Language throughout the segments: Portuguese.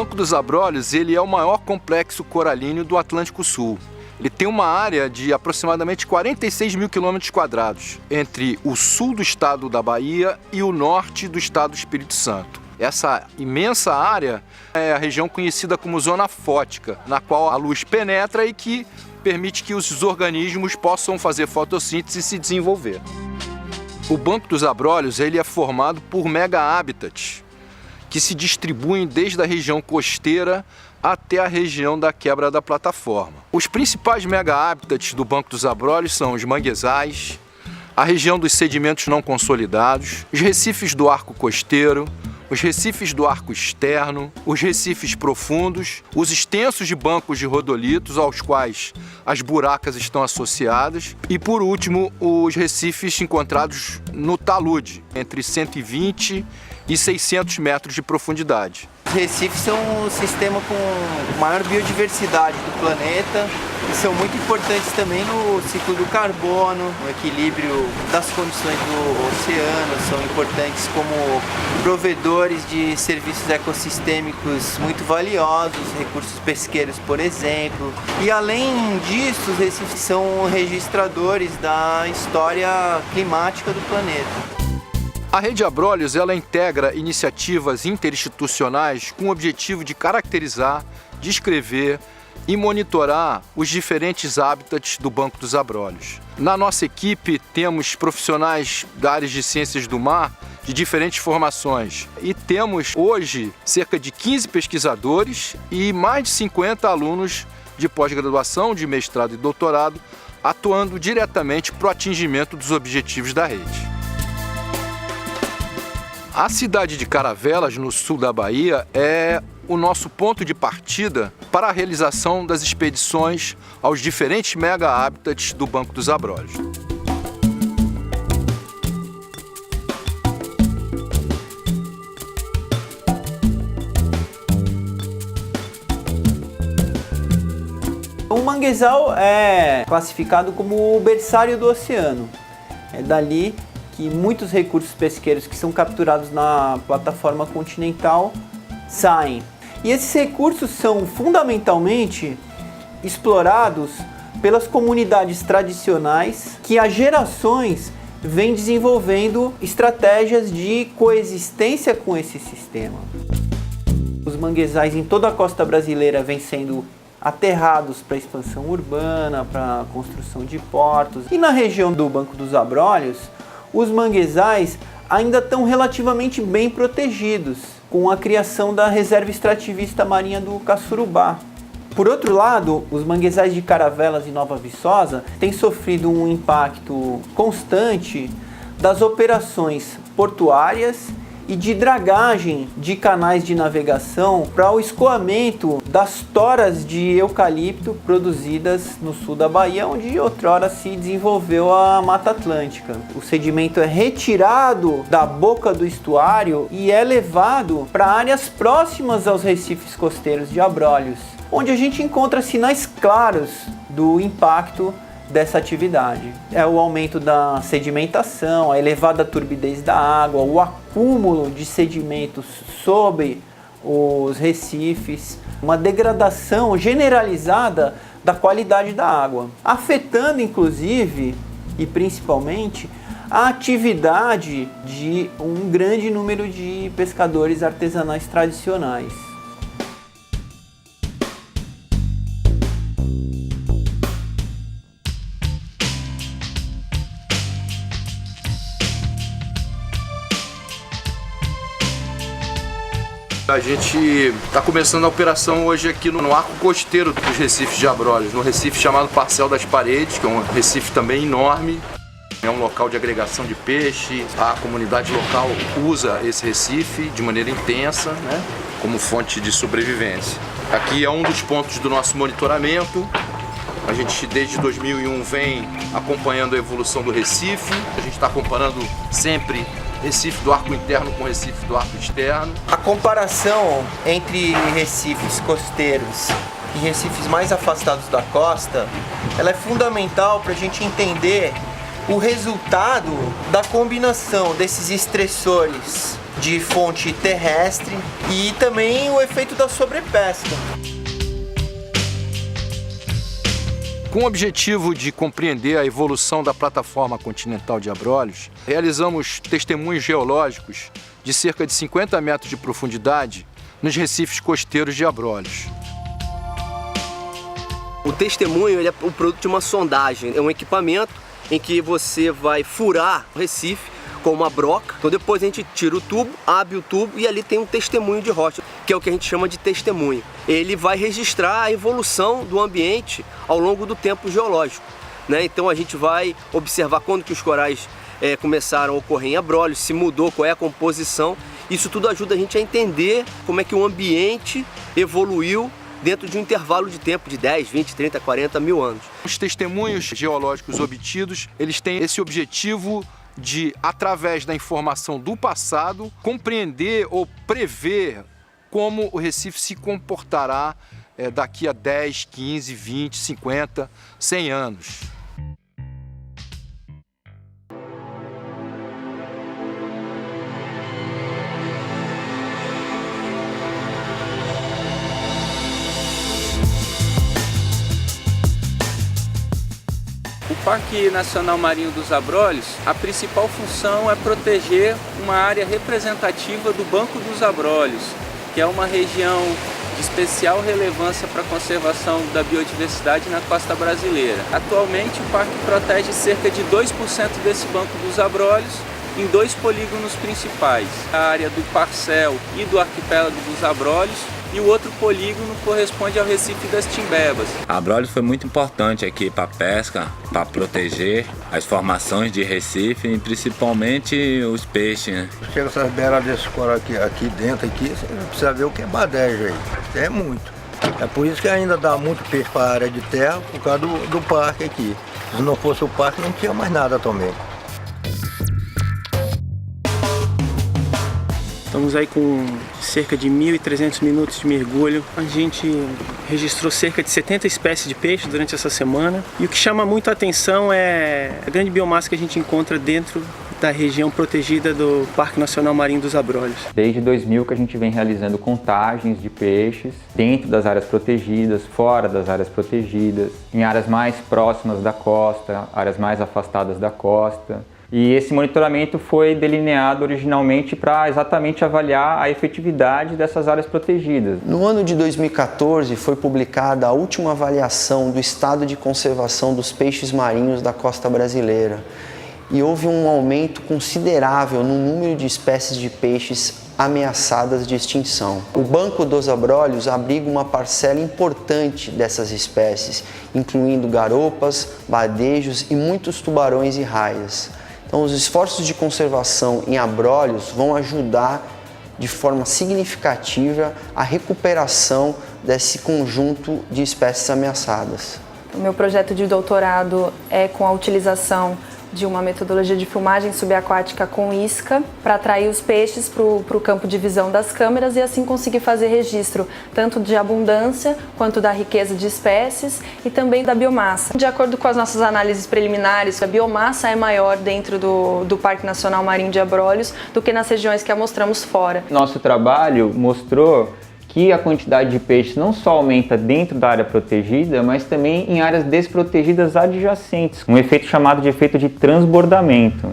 Banco dos Abrolhos ele é o maior complexo coralíneo do Atlântico Sul. Ele tem uma área de aproximadamente 46 mil quilômetros quadrados entre o sul do estado da Bahia e o norte do estado do Espírito Santo. Essa imensa área é a região conhecida como zona fótica, na qual a luz penetra e que permite que os organismos possam fazer fotossíntese e se desenvolver. O Banco dos Abrolhos ele é formado por mega-hábitats, que se distribuem desde a região costeira até a região da quebra da plataforma. Os principais mega-hábitats do Banco dos Abrolhos são os manguezais, a região dos sedimentos não consolidados, os recifes do arco costeiro, os recifes do arco externo, os recifes profundos, os extensos de bancos de rodolitos aos quais as buracas estão associadas e, por último, os recifes encontrados no talude, entre 120 e 600 metros de profundidade. Os recifes são um sistema com maior biodiversidade do planeta e são muito importantes também no ciclo do carbono, no equilíbrio das condições do oceano, são importantes como provedores de serviços ecossistêmicos muito valiosos, recursos pesqueiros, por exemplo. E além disso, os recifes são registradores da história climática do planeta. A Rede Abrolhos ela integra iniciativas interinstitucionais com o objetivo de caracterizar, descrever e monitorar os diferentes hábitats do Banco dos Abrolhos. Na nossa equipe temos profissionais da área de ciências do mar de diferentes formações e temos hoje cerca de 15 pesquisadores e mais de 50 alunos de pós-graduação, de mestrado e doutorado atuando diretamente para o atingimento dos objetivos da rede. A cidade de Caravelas, no sul da Bahia, é o nosso ponto de partida para a realização das expedições aos diferentes mega-hábitats do Banco dos Abrolhos. O manguezal é classificado como o berçário do oceano. É dali que muitos recursos pesqueiros que são capturados na plataforma continental saem. E esses recursos são fundamentalmente explorados pelas comunidades tradicionais que há gerações vêm desenvolvendo estratégias de coexistência com esse sistema. Os manguezais em toda a costa brasileira vêm sendo aterrados para expansão urbana, para a construção de portos. E na região do Banco dos Abrolhos, os manguezais ainda estão relativamente bem protegidos, com a criação da reserva extrativista marinha do Caçurubá. Por outro lado, os manguezais de Caravelas e Nova Viçosa têm sofrido um impacto constante das operações portuárias e de dragagem de canais de navegação para o escoamento das toras de eucalipto produzidas no sul da Bahia, onde outrora se desenvolveu a Mata Atlântica. O sedimento é retirado da boca do estuário e é levado para áreas próximas aos recifes costeiros de Abrolhos, onde a gente encontra sinais claros do impacto dessa atividade. É o aumento da sedimentação, a elevada turbidez da água, o acúmulo de sedimentos sobre os recifes, uma degradação generalizada da qualidade da água, afetando inclusive e principalmente a atividade de um grande número de pescadores artesanais tradicionais. A gente está começando a operação hoje aqui no arco costeiro dos recifes de Abrolhos, no recife chamado Parcel das Paredes, que é um recife também enorme. É um local de agregação de peixe, a comunidade local usa esse recife de maneira intensa, né, como fonte de sobrevivência. Aqui é um dos pontos do nosso monitoramento. A gente desde 2001 vem acompanhando a evolução do recife, a gente está acompanhando sempre Recife do arco interno com Recife do arco externo. A comparação entre recifes costeiros e recifes mais afastados da costa, ela é fundamental para a gente entender o resultado da combinação desses estressores de fonte terrestre e também o efeito da sobrepesca. Com o objetivo de compreender a evolução da plataforma continental de Abrolhos, realizamos testemunhos geológicos de cerca de 50 metros de profundidade nos recifes costeiros de Abrolhos. O testemunho ele é o produto de uma sondagem, é um equipamento em que você vai furar o recife com uma broca. Então depois a gente tira o tubo, abre o tubo e ali tem um testemunho de rocha, que é o que a gente chama de testemunho. Ele vai registrar a evolução do ambiente ao longo do tempo geológico, né? Então a gente vai observar quando que os corais começaram a ocorrer em Abrolhos, se mudou, qual é a composição. Isso tudo ajuda a gente a entender como é que o ambiente evoluiu dentro de um intervalo de tempo de 10, 20, 30, 40 mil anos. Os testemunhos geológicos obtidos, eles têm esse objetivo de, através da informação do passado, compreender ou prever como o Recife se comportará daqui a 10, 15, 20, 50, 100 anos. O Parque Nacional Marinho dos Abrolhos, a principal função é proteger uma área representativa do Banco dos Abrolhos, que é uma região de especial relevância para a conservação da biodiversidade na costa brasileira. Atualmente, o parque protege cerca de 2% desse Banco dos Abrolhos em 2 polígonos principais, a área do Parcel e do Arquipélago dos Abrolhos, e o outro polígono corresponde ao Recife das Timbebas. Abrolhos foi muito importante aqui para a pesca, para proteger as formações de Recife e principalmente os peixes, né? Chega essas beiras desse coral aqui dentro, você precisa ver o que é badejo aí. É muito. É por isso que ainda dá muito peixe para a área de terra, por causa do parque aqui. Se não fosse o parque, não tinha mais nada também. Estamos aí com cerca de 1.300 minutos de mergulho. A gente registrou cerca de 70 espécies de peixe durante essa semana. E o que chama muito a atenção é a grande biomassa que a gente encontra dentro da região protegida do Parque Nacional Marinho dos Abrolhos. Desde 2000 que a gente vem realizando contagens de peixes dentro das áreas protegidas, fora das áreas protegidas, em áreas mais próximas da costa, áreas mais afastadas da costa. E esse monitoramento foi delineado originalmente para exatamente avaliar a efetividade dessas áreas protegidas. No ano de 2014 foi publicada a última avaliação do estado de conservação dos peixes marinhos da costa brasileira e houve um aumento considerável no número de espécies de peixes ameaçadas de extinção. O Banco dos Abrolhos abriga uma parcela importante dessas espécies, incluindo garopas, badejos e muitos tubarões e raias. Então, os esforços de conservação em Abrolhos vão ajudar de forma significativa a recuperação desse conjunto de espécies ameaçadas. O meu projeto de doutorado é com a utilização de uma metodologia de filmagem subaquática com isca para atrair os peixes para o campo de visão das câmeras e assim conseguir fazer registro tanto de abundância quanto da riqueza de espécies e também da biomassa. De acordo com as nossas análises preliminares, a biomassa é maior dentro do Parque Nacional Marinho de Abrolhos do que nas regiões que mostramos fora. Nosso trabalho mostrou que a quantidade de peixes não só aumenta dentro da área protegida, mas também em áreas desprotegidas adjacentes, um efeito chamado de efeito de transbordamento.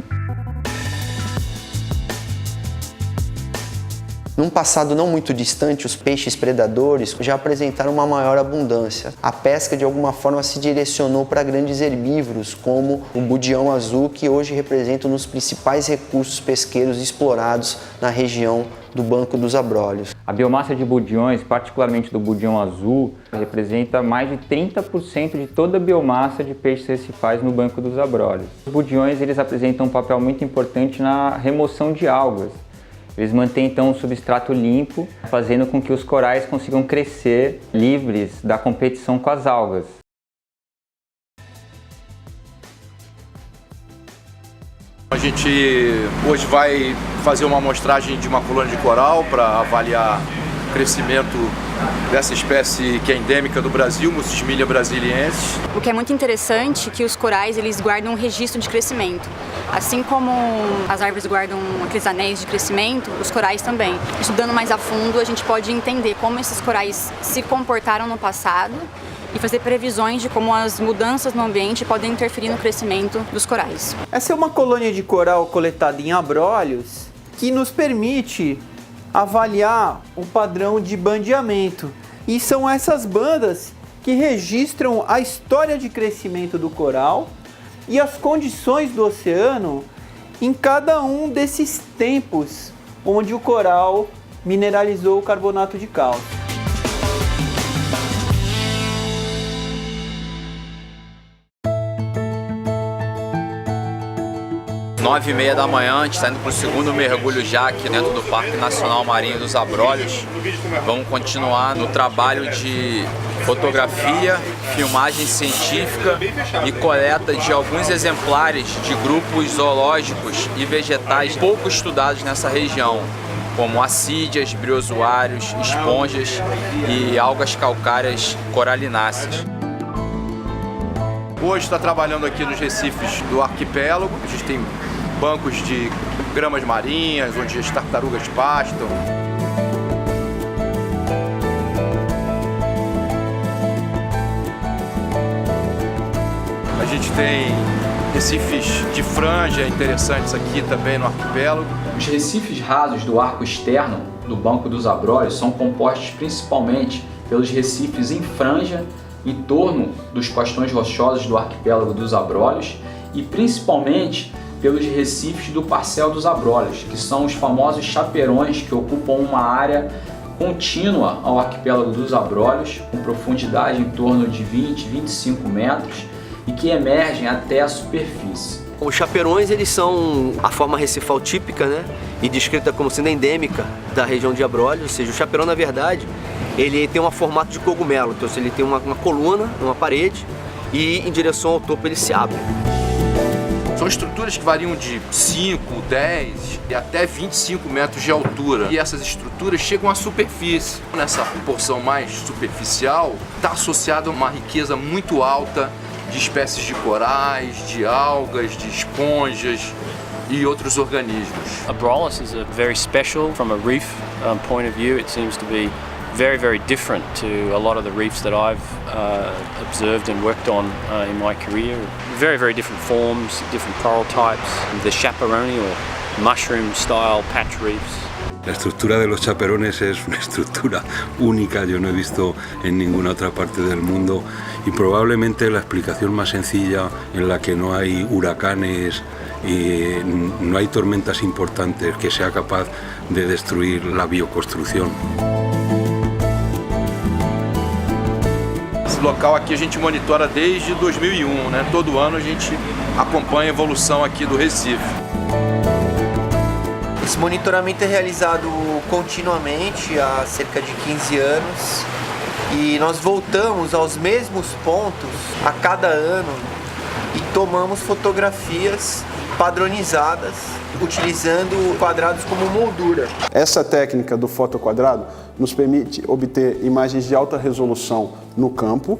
Num passado não muito distante, os peixes predadores já apresentaram uma maior abundância. A pesca, de alguma forma, se direcionou para grandes herbívoros, como o budião azul, que hoje representa um dos principais recursos pesqueiros explorados na região do Banco dos Abrolhos. A biomassa de budiões, particularmente do budião azul, representa mais de 30% de toda a biomassa de peixes recifais no Banco dos Abrolhos. Os budiões eles apresentam um papel muito importante na remoção de algas. Eles mantêm então o substrato limpo, fazendo com que os corais consigam crescer livres da competição com as algas. A gente hoje vai fazer uma amostragem de uma colônia de coral para avaliar o crescimento dessa espécie que é endêmica do Brasil, Mucismilia brasiliensis. O que é muito interessante é que os corais eles guardam um registro de crescimento. Assim como as árvores guardam aqueles anéis de crescimento, os corais também. Estudando mais a fundo, a gente pode entender como esses corais se comportaram no passado e fazer previsões de como as mudanças no ambiente podem interferir no crescimento dos corais. Essa é uma colônia de coral coletada em abrolhos que nos permite avaliar o padrão de bandeamento. E são essas bandas que registram a história de crescimento do coral e as condições do oceano em cada um desses tempos onde o coral mineralizou o carbonato de cálcio. 9h30 da manhã, a gente está indo para o segundo mergulho já aqui dentro do Parque Nacional Marinho dos Abrolhos. Vamos continuar no trabalho de fotografia, filmagem científica e coleta de alguns exemplares de grupos zoológicos e vegetais pouco estudados nessa região, como assídeas, briozoários, esponjas e algas calcárias coralináceas. Hoje está trabalhando aqui nos recifes do arquipélago. A gente tem bancos de gramas marinhas, onde as tartarugas pastam. A gente tem recifes de franja interessantes aqui também no arquipélago. Os recifes rasos do arco externo do Banco dos Abrolhos são compostos principalmente pelos recifes em franja em torno dos costões rochosos do arquipélago dos Abrolhos e principalmente pelos recifes do Parcel dos Abrolhos, que são os famosos chaperões que ocupam uma área contínua ao arquipélago dos Abrolhos, com profundidade em torno de 20, 25 metros e que emergem até a superfície. Os chaperões eles são a forma recifal típica, né, e descrita como sendo endêmica da região de Abrolhos, ou seja, o chaperão na verdade ele tem um formato de cogumelo, então ele tem uma coluna, uma parede e em direção ao topo ele se abre. São estruturas que variam de 5, 10 e até 25 metros de altura. E essas estruturas chegam à superfície. Nessa porção mais superficial está associada a uma riqueza muito alta de espécies de corais, de algas, de esponjas e outros organismos. Abrolhos is very special from a reef point of view. It seems to be very different to a lot of the reefs that I've observed and worked on in my career. Very different forms, different coral types. The chaperone or mushroom style patch reefs. La estructura de los chaperones es una estructura única, yo no he visto en ninguna otra parte del mundo y probablemente la explicación más sencilla en la que no hay huracanes y no hay tormentas importantes que sea capaz de destruir la bioconstrucción. Esse local aqui a gente monitora desde 2001, né? Todo ano a gente acompanha a evolução aqui do Recife. Esse monitoramento é realizado continuamente há cerca de 15 anos e nós voltamos aos mesmos pontos a cada ano e tomamos fotografias padronizadas utilizando quadrados como moldura. Essa técnica do fotoquadrado nos permite obter imagens de alta resolução no campo.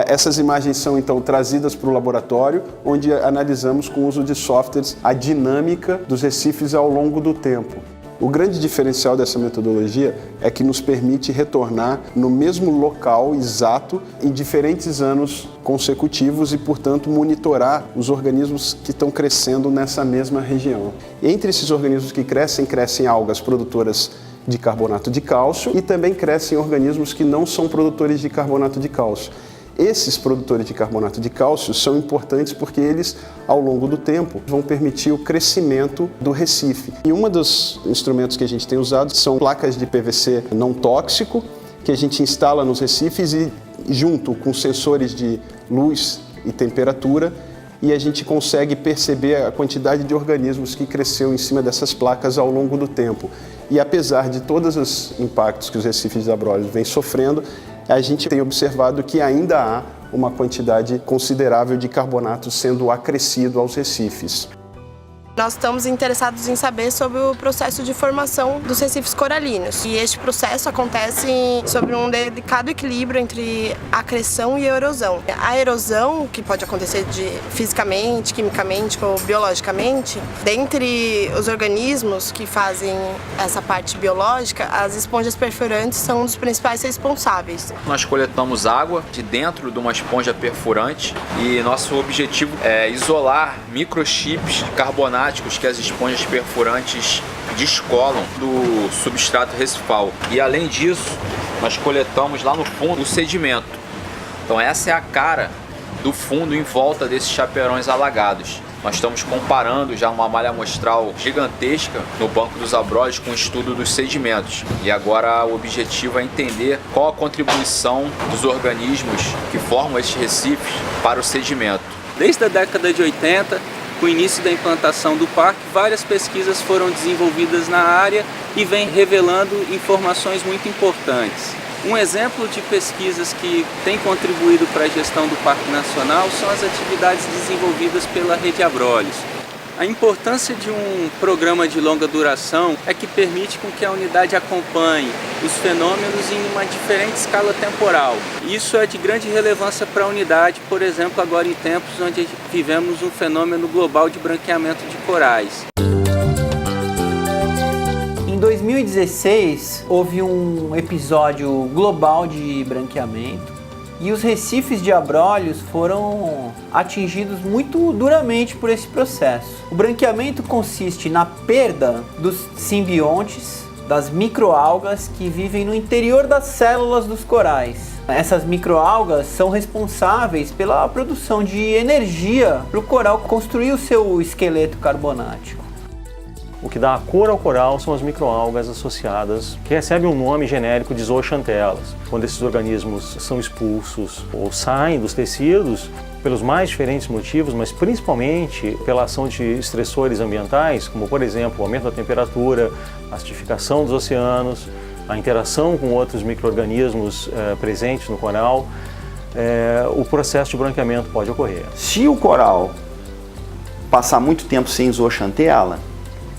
Essas imagens são então trazidas para o laboratório, onde analisamos com o uso de softwares a dinâmica dos recifes ao longo do tempo. O grande diferencial dessa metodologia é que nos permite retornar no mesmo local exato em diferentes anos consecutivos e, portanto, monitorar os organismos que estão crescendo nessa mesma região. Entre esses organismos que crescem algas produtoras de carbonato de cálcio e também crescem organismos que não são produtores de carbonato de cálcio. Esses produtores de carbonato de cálcio são importantes porque eles, ao longo do tempo, vão permitir o crescimento do recife. E um dos instrumentos que a gente tem usado são placas de PVC não tóxico, que a gente instala nos recifes e, junto com sensores de luz e temperatura, e a gente consegue perceber a quantidade de organismos que cresceu em cima dessas placas ao longo do tempo. E apesar de todos os impactos que os recifes de Abrolhos vêm sofrendo, a gente tem observado que ainda há uma quantidade considerável de carbonato sendo acrescido aos recifes. Nós estamos interessados em saber sobre o processo de formação dos recifes coralinos. E este processo acontece sobre um delicado equilíbrio entre acreção e erosão. A erosão, que pode acontecer fisicamente, quimicamente ou biologicamente, dentre os organismos que fazem essa parte biológica, as esponjas perfurantes são um dos principais responsáveis. Nós coletamos água de dentro de uma esponja perfurante e nosso objetivo é isolar microchips carbonáticos que as esponjas perfurantes descolam do substrato recifal. E além disso, nós coletamos lá no fundo o sedimento. Então essa é a cara do fundo em volta desses chapeirões alagados. Nós estamos comparando já uma malha amostral gigantesca no Banco dos Abrolhos com o estudo dos sedimentos. E agora o objetivo é entender qual a contribuição dos organismos que formam esses recifes para o sedimento. Desde a década de 80, com o início da implantação do parque, várias pesquisas foram desenvolvidas na área e vêm revelando informações muito importantes. Um exemplo de pesquisas que tem contribuído para a gestão do Parque Nacional são as atividades desenvolvidas pela Rede Abrolhos. A importância de um programa de longa duração é que permite com que a unidade acompanhe os fenômenos em uma diferente escala temporal. Isso é de grande relevância para a unidade, por exemplo, agora em tempos onde vivemos um fenômeno global de branqueamento de corais. Em 2016, houve um episódio global de branqueamento e os recifes de abrolhos foram atingidos muito duramente por esse processo. O branqueamento consiste na perda dos simbiontes, das microalgas que vivem no interior das células dos corais. Essas microalgas são responsáveis pela produção de energia para o coral construir o seu esqueleto carbonático. O que dá a cor ao coral são as microalgas associadas, que recebem um nome genérico de zooxantelas. Quando esses organismos são expulsos ou saem dos tecidos, pelos mais diferentes motivos, mas principalmente pela ação de estressores ambientais, como por exemplo o aumento da temperatura, a acidificação dos oceanos, a interação com outros micro-organismos presentes no coral, o processo de branqueamento pode ocorrer. Se o coral passar muito tempo sem zooxantela,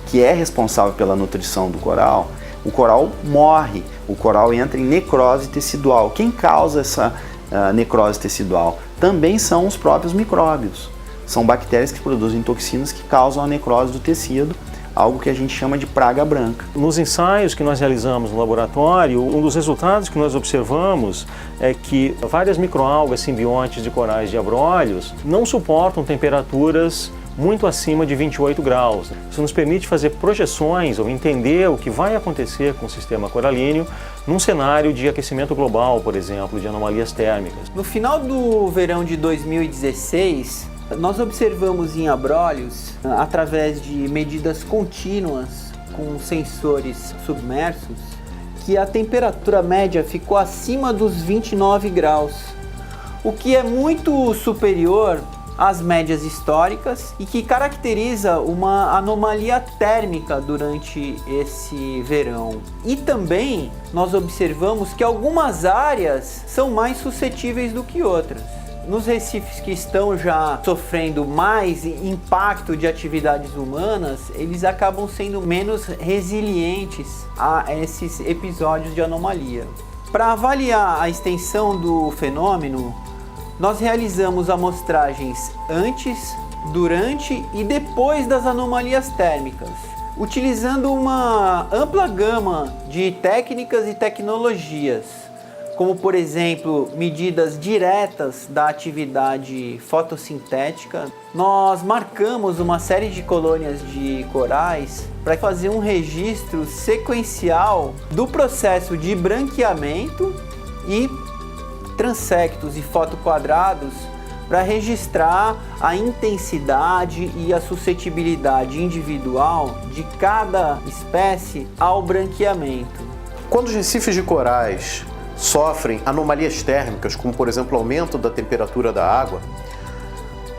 que é responsável pela nutrição do coral, o coral morre, o coral entra em necrose tecidual. Quem causa essa necrose tecidual? Também são os próprios micróbios. São bactérias que produzem toxinas que causam a necrose do tecido, algo que a gente chama de praga branca. Nos ensaios que nós realizamos no laboratório, um dos resultados que nós observamos é que várias microalgas simbiontes de corais de abrolhos não suportam temperaturas muito acima de 28 graus. Isso nos permite fazer projeções ou entender o que vai acontecer com o sistema coralíneo num cenário de aquecimento global, por exemplo, de anomalias térmicas. No final do verão de 2016, nós observamos em abrolhos, através de medidas contínuas com sensores submersos, que a temperatura média ficou acima dos 29 graus, o que é muito superior às médias históricas e que caracteriza uma anomalia térmica durante esse verão. E também nós observamos que algumas áreas são mais suscetíveis do que outras. Nos recifes que estão já sofrendo mais impacto de atividades humanas, eles acabam sendo menos resilientes a esses episódios de anomalia. Para avaliar a extensão do fenômeno, nós realizamos amostragens antes, durante e depois das anomalias térmicas, utilizando uma ampla gama de técnicas e tecnologias, como por exemplo, medidas diretas da atividade fotossintética. Nós marcamos uma série de colônias de corais para fazer um registro sequencial do processo de branqueamento e transectos e fotoquadrados para registrar a intensidade e a suscetibilidade individual de cada espécie ao branqueamento. Quando os recifes de corais sofrem anomalias térmicas, como por exemplo o aumento da temperatura da água,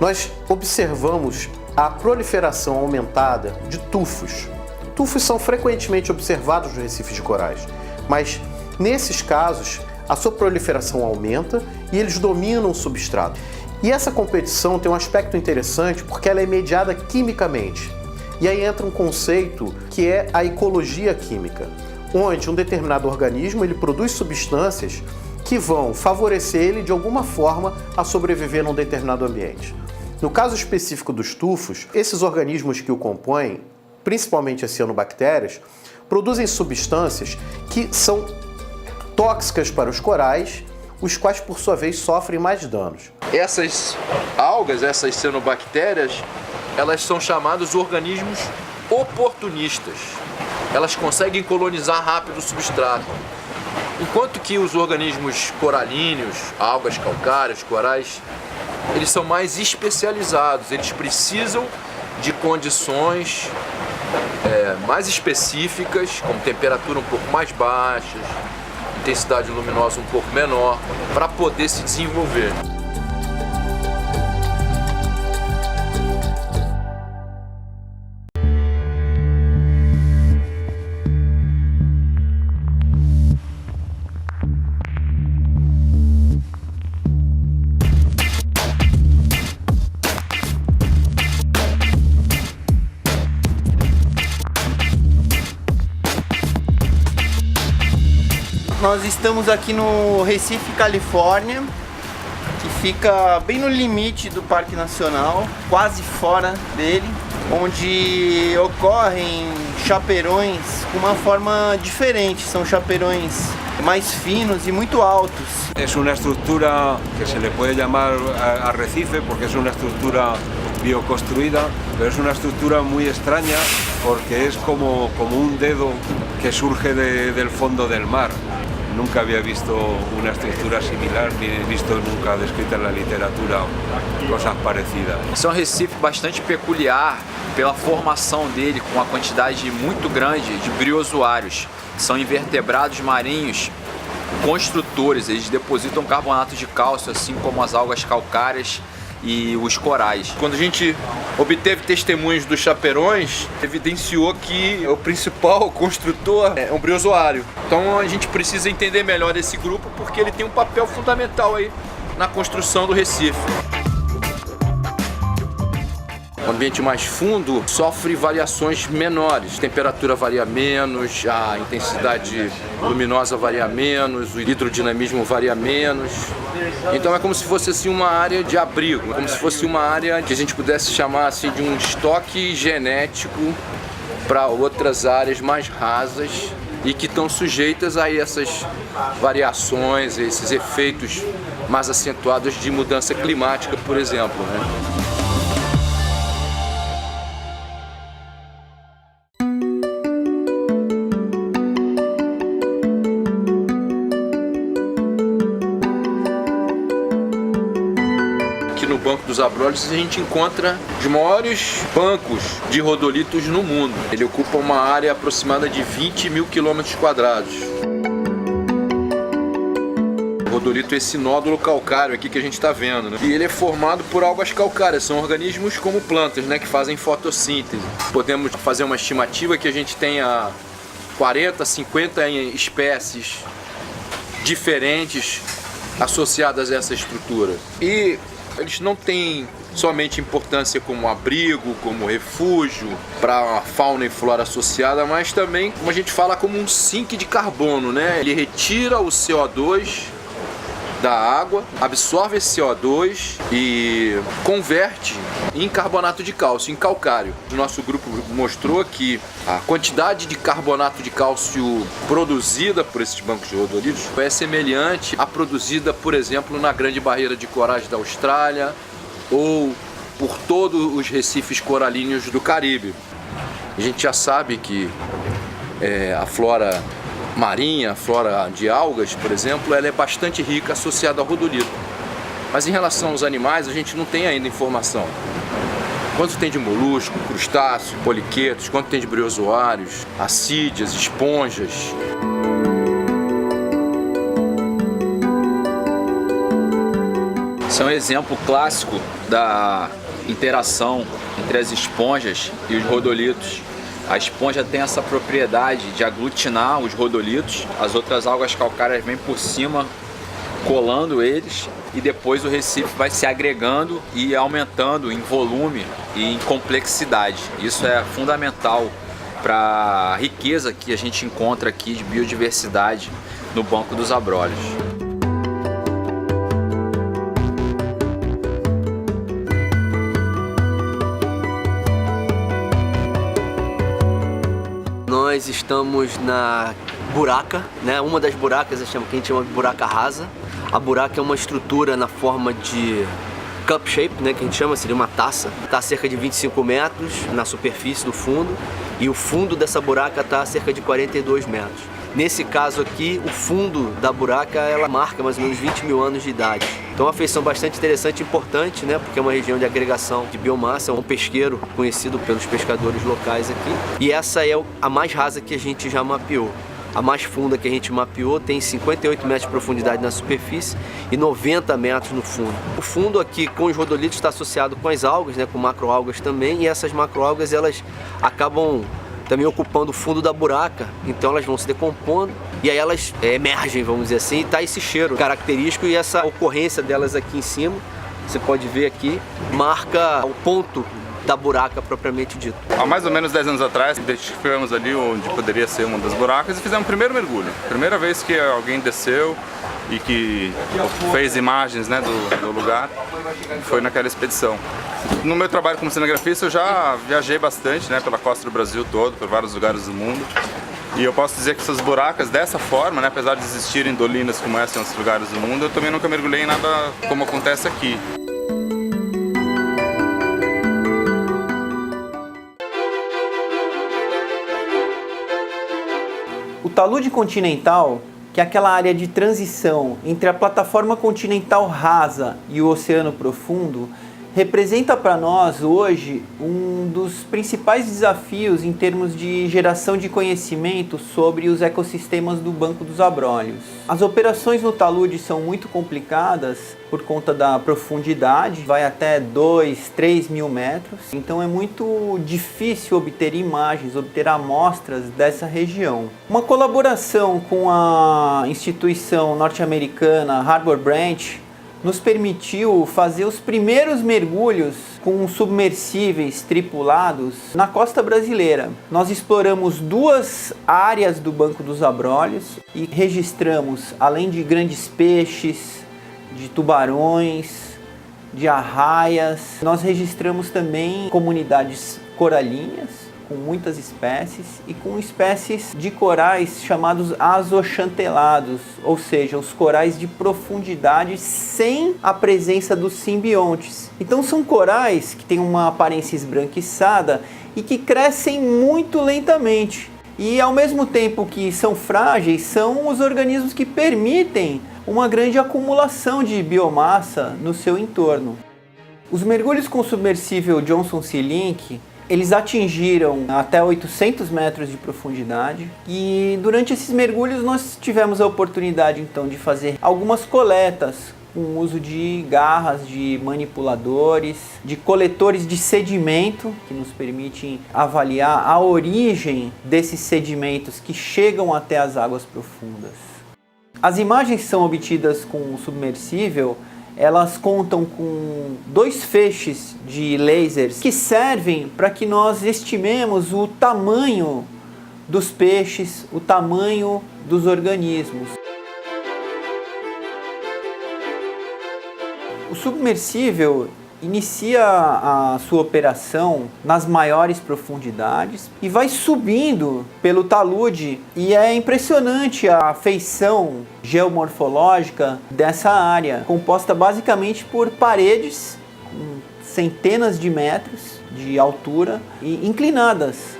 nós observamos a proliferação aumentada de tufos. Tufos são frequentemente observados nos recifes de corais, mas nesses casos a sua proliferação aumenta e eles dominam o substrato. E essa competição tem um aspecto interessante porque ela é mediada quimicamente. E aí entra um conceito que é a ecologia química, onde um determinado organismo ele produz substâncias que vão favorecer ele de alguma forma a sobreviver num determinado ambiente. No caso específico dos tufos, esses organismos que o compõem, principalmente as cianobactérias, produzem substâncias que são tóxicas para os corais, os quais por sua vez sofrem mais danos. Essas algas, essas cianobactérias, elas são chamadas organismos oportunistas. Elas conseguem colonizar rápido o substrato. Enquanto que os organismos coralíneos, algas calcárias, corais, eles são mais especializados, eles precisam de condições mais específicas, como temperatura um pouco mais baixa, intensidade luminosa um pouco menor, para poder se desenvolver. Nós estamos aqui no Recife, Califórnia, que fica bem no limite do Parque Nacional, quase fora dele, onde ocorrem chapeirões com uma forma diferente. São chapeirões mais finos e muito altos. Es una estructura que se le puede llamar arrecife porque es una estructura bioconstruida, pero es una estructura muy extraña porque es como un dedo que surge del fondo del mar. Nunca había visto una estructura similar, ni he visto nunca descrita na literatura cosas parecidas. Esse é um recife bastante peculiar pela formação dele, com uma quantidade muito grande de briozoários, que são invertebrados marinhos construtores. Eles depositam carbonato de cálcio, assim como as algas calcárias e os corais. Quando a gente obteve testemunhos dos chapeirões, evidenciou que o principal construtor é um briozoário. Então a gente precisa entender melhor esse grupo porque ele tem um papel fundamental aí na construção do Recife. O ambiente mais fundo sofre variações menores. A temperatura varia menos, a intensidade luminosa varia menos, o hidrodinamismo varia menos. Então é como se fosse assim, uma área de abrigo, como se fosse uma área que a gente pudesse chamar assim, de um estoque genético para outras áreas mais rasas e que estão sujeitas a essas variações, esses efeitos mais acentuados de mudança climática, por exemplo, né? No Banco dos Abrolhos a gente encontra os maiores bancos de rodolitos no mundo. Ele ocupa uma área aproximada de 20 mil quilômetros quadrados. O rodolito é esse nódulo calcário aqui que a gente está vendo, né? E ele é formado por algas calcárias, são organismos como plantas, né, que fazem fotossíntese. Podemos fazer uma estimativa que a gente tenha 40, 50 espécies diferentes associadas a essa estrutura. E eles não têm somente importância como abrigo, como refúgio para a fauna e flora associada, mas também, como a gente fala, como um sink de carbono, né? Ele retira o CO2 da água, absorve esse CO2 e converte em carbonato de cálcio, em calcário. O nosso grupo mostrou que a quantidade de carbonato de cálcio produzida por esses bancos de rodolitos é semelhante à produzida, por exemplo, na Grande Barreira de Corais da Austrália ou por todos os recifes coralíneos do Caribe. A gente já sabe que a flora marinha, a flora de algas, por exemplo, ela é bastante rica associada ao rodolito. Mas em relação aos animais, a gente não tem ainda informação. Quanto tem de molusco, crustáceo, poliquetos, quanto tem de briozoários, assídeas, esponjas. Esse é um exemplo clássico da interação entre as esponjas e os rodolitos. A esponja tem essa propriedade de aglutinar os rodolitos, as outras algas calcárias vêm por cima colando eles e depois o recife vai se agregando e aumentando em volume e em complexidade. Isso é fundamental para a riqueza que a gente encontra aqui de biodiversidade no Banco dos Abrolhos. Nós estamos na buraca, né? Uma das buracas que a gente chama de buraca rasa. A buraca é uma estrutura na forma de cup shape, né? Que a gente chama, seria uma taça. Está a cerca de 25 metros na superfície do fundo e o fundo dessa buraca está a cerca de 42 metros. Nesse caso aqui, o fundo da buraca ela marca mais ou menos 20 mil anos de idade. Então é uma feição bastante interessante e importante, né? Porque é uma região de agregação de biomassa, é um pesqueiro conhecido pelos pescadores locais aqui. E essa é a mais rasa que a gente já mapeou. A mais funda que a gente mapeou tem 58 metros de profundidade na superfície e 90 metros no fundo. O fundo aqui com os rodolitos está associado com as algas, né? Com macroalgas também, e essas macroalgas elas acabam também ocupando o fundo da buraca, então elas vão se decompondo e aí elas emergem, vamos dizer assim, e tá esse cheiro característico e essa ocorrência delas aqui em cima, você pode ver aqui, marca o ponto da buraca propriamente dito. Há mais ou menos 10 anos atrás, identificamos ali onde poderia ser uma das buracas e fizemos o primeiro mergulho. Primeira vez que alguém desceu e que fez imagens, né, do lugar, foi naquela expedição. No meu trabalho como cinegrafista eu já viajei bastante, né, pela costa do Brasil todo, por vários lugares do mundo. E eu posso dizer que essas buracas dessa forma, né, apesar de existirem dolinas como essa em outros lugares do mundo, eu também nunca mergulhei em nada como acontece aqui. O talude continental, que é aquela área de transição entre a plataforma continental rasa e o oceano profundo, representa para nós hoje um dos principais desafios em termos de geração de conhecimento sobre os ecossistemas do Banco dos Abrolhos. As operações no talude são muito complicadas por conta da profundidade, vai até 2, 3 mil metros, então é muito difícil obter imagens, obter amostras dessa região. Uma colaboração com a instituição norte-americana Harbor Branch nos permitiu fazer os primeiros mergulhos com submersíveis tripulados na costa brasileira. Nós exploramos 2 áreas do Banco dos Abrolhos e registramos, além de grandes peixes, de tubarões, de arraias, nós registramos também comunidades coralinas, com muitas espécies e com espécies de corais chamados azoxantelados, ou seja, os corais de profundidade sem a presença dos simbiontes. Então são corais que têm uma aparência esbranquiçada e que crescem muito lentamente. E ao mesmo tempo que são frágeis, são os organismos que permitem uma grande acumulação de biomassa no seu entorno. Os mergulhos com o submersível Johnson Sea Link eles atingiram até 800 metros de profundidade e durante esses mergulhos nós tivemos a oportunidade então de fazer algumas coletas com o uso de garras, de manipuladores, de coletores de sedimento que nos permitem avaliar a origem desses sedimentos que chegam até as águas profundas. As imagens que são obtidas com o submersível elas contam com 2 feixes de lasers que servem para que nós estimemos o tamanho dos peixes, o tamanho dos organismos. O submersível inicia a sua operação nas maiores profundidades e vai subindo pelo talude e é impressionante a feição geomorfológica dessa área, composta basicamente por paredes com centenas de metros de altura e inclinadas.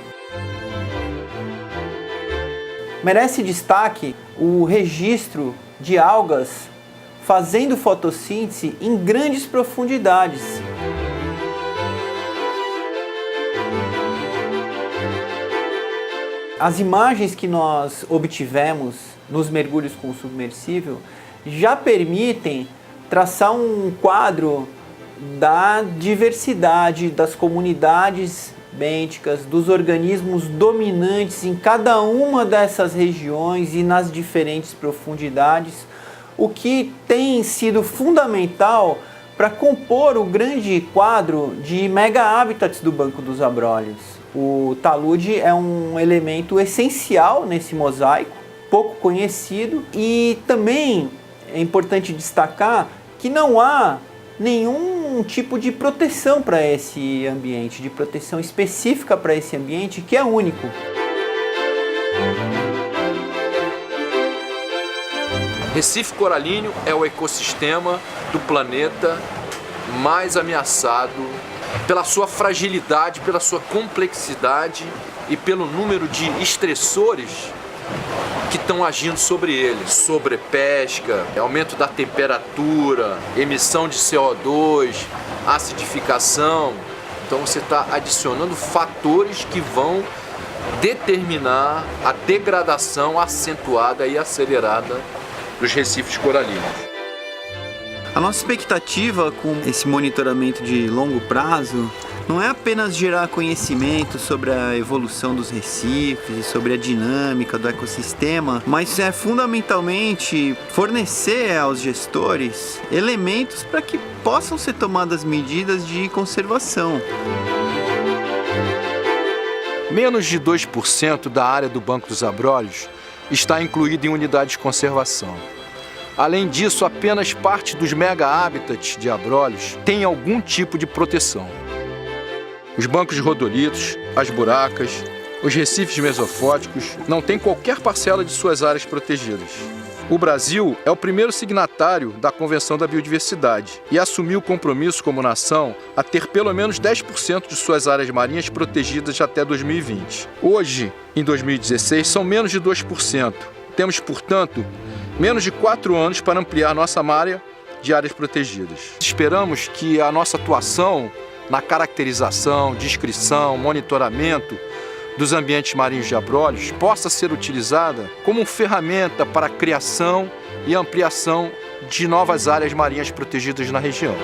Merece destaque o registro de algas fazendo fotossíntese em grandes profundidades. As imagens que nós obtivemos nos mergulhos com o submersível já permitem traçar um quadro da diversidade das comunidades bênticas, dos organismos dominantes em cada uma dessas regiões e nas diferentes profundidades, o que tem sido fundamental para compor o grande quadro de mega habitats do Banco dos Abrolhos. O talude é um elemento essencial nesse mosaico, pouco conhecido, e também é importante destacar que não há nenhum tipo de proteção para esse ambiente, de proteção específica para esse ambiente, que é único. Recife coralíneo é o ecossistema do planeta mais ameaçado pela sua fragilidade, pela sua complexidade e pelo número de estressores que estão agindo sobre ele. Sobrepesca, aumento da temperatura, emissão de CO2, acidificação. Então você está adicionando fatores que vão determinar a degradação acentuada e acelerada dos recifes coralinos. A nossa expectativa com esse monitoramento de longo prazo não é apenas gerar conhecimento sobre a evolução dos recifes e sobre a dinâmica do ecossistema, mas é fundamentalmente fornecer aos gestores elementos para que possam ser tomadas medidas de conservação. Menos de 2% da área do Banco dos Abrolhos está incluída em unidades de conservação. Além disso, apenas parte dos mega habitats de abrolhos tem algum tipo de proteção. Os bancos de rodolitos, as buracas, os recifes mesofóticos não têm qualquer parcela de suas áreas protegidas. O Brasil é o primeiro signatário da Convenção da Biodiversidade e assumiu o compromisso como nação a ter pelo menos 10% de suas áreas marinhas protegidas até 2020. Hoje, em 2016, são menos de 2%. Temos, portanto, menos de 4 anos para ampliar nossa área de áreas protegidas. Esperamos que a nossa atuação na caracterização, descrição, monitoramento dos ambientes marinhos de abrolhos possa ser utilizada como ferramenta para a criação e ampliação de novas áreas marinhas protegidas na região.